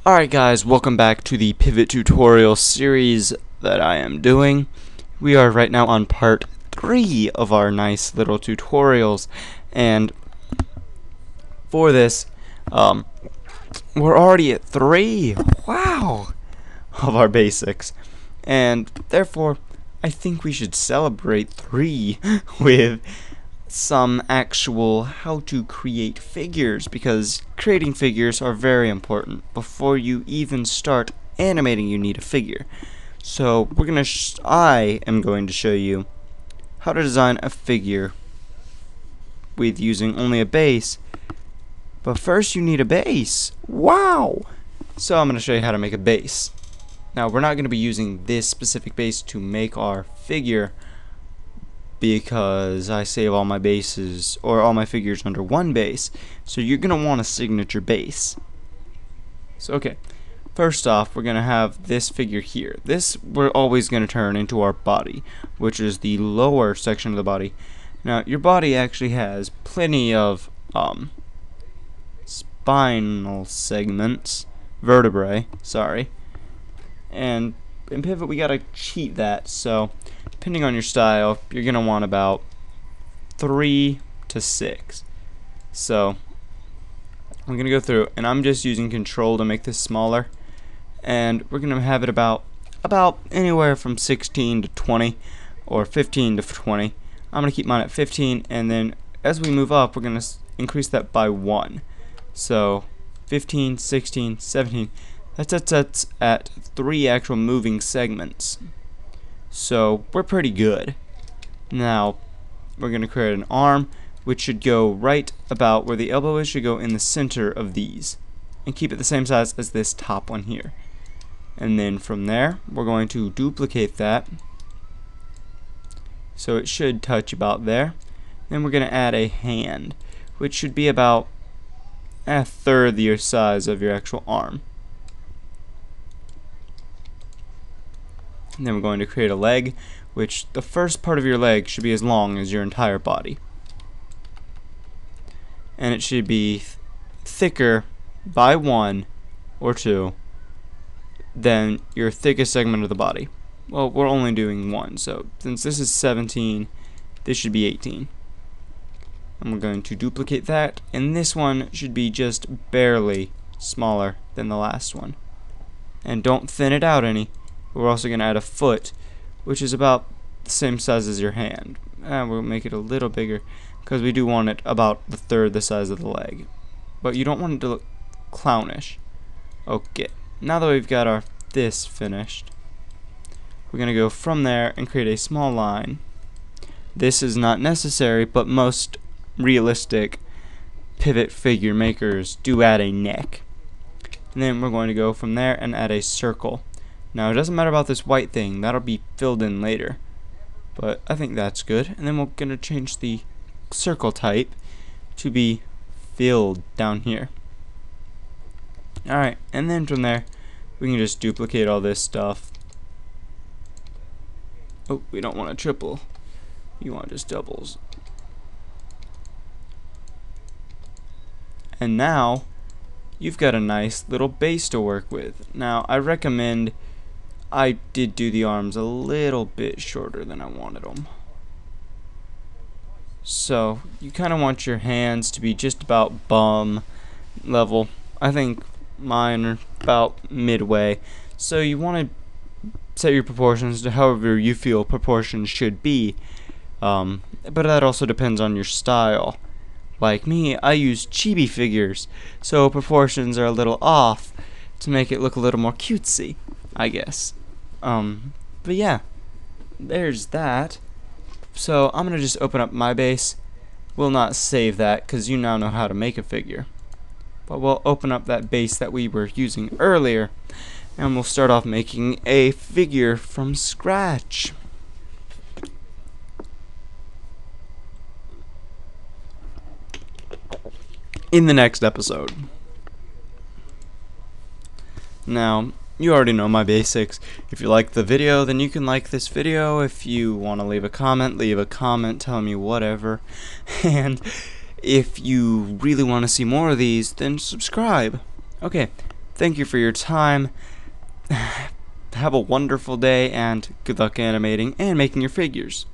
Alright guys, welcome back to the pivot tutorial series that I am doing. We are right now on part 3 of our nice little tutorials, and for this, we're already at 3, wow, of our basics, and therefore I think we should celebrate 3 with some actual how to create figures, because creating figures are very important. Before you even start animating, you need a figure. So I am going to show you how to design a figure with using only a base. But first you need a base. Wow! So I'm going to show you how to make a base. Now we're not going to be using this specific base to make our figure, because I save all my bases or all my figures under one base. So you're going to want a signature base. So okay, first off, we're going to have this figure here. This we're always going to turn into our body, which is the lower section of the body. Now your body actually has plenty of spinal segments, vertebrae, sorry, and in Pivot we gotta cheat that. So depending on your style, you're gonna want about 3 to 6. So I'm gonna go through, and I'm just using Control to make this smaller, and we're gonna have it about anywhere from 16 to 20 or 15 to 20. I'm gonna keep mine at 15, and then as we move up, we're gonna increase that by 1. So 15, 16, 17. That's at 3 actual moving segments. So we're pretty good. Now we're going to create an arm, which should go right about where the elbow is, should go in the center of these, and keep it the same size as this top one here. And then from there we're going to duplicate that so it should touch about there. Then we're going to add a hand, which should be about a third the size of your actual arm. And then we're going to create a leg, which the first part of your leg should be as long as your entire body. And it should be thicker by 1 or 2 than your thickest segment of the body. Well, we're only doing 1, so since this is 17, this should be 18. And we're going to duplicate that, and this one should be just barely smaller than the last one. And don't thin it out any. We're also going to add a foot, which is about the same size as your hand. And we'll make it a little bigger, because we do want it about the third the size of the leg. But you don't want it to look clownish. Okay, now that we've got our this finished, we're going to go from there and create a small line. This is not necessary, but most realistic pivot figure makers do add a neck. And then we're going to go from there and add a circle. Now it doesn't matter about this white thing, that'll be filled in later, but I think that's good. And then we're going to change the circle type to be filled down here. Alright, and then from there we can just duplicate all this stuff. Oh, we don't want a triple, you want just doubles. And now you've got a nice little base to work with. Now I recommend, I did do the arms a little bit shorter than I wanted them. So you kind of want your hands to be just about bum level. I think mine are about midway. So you want to set your proportions to however you feel proportions should be. But that also depends on your style. Like me, I use chibi figures, so proportions are a little off to make it look a little more cutesy, I guess. But yeah, there's that. So I'm gonna just open up my base. We'll not save that because you now know how to make a figure, but we'll open up that base that we were using earlier, and we'll start off making a figure from scratch. In the next episode. Now, you already know my basics. If you like the video, then you can like this video. If you want to leave a comment telling me whatever. And if you really want to see more of these, then subscribe. Okay, Thank you for your time. Have a wonderful day, and good luck animating and making your figures.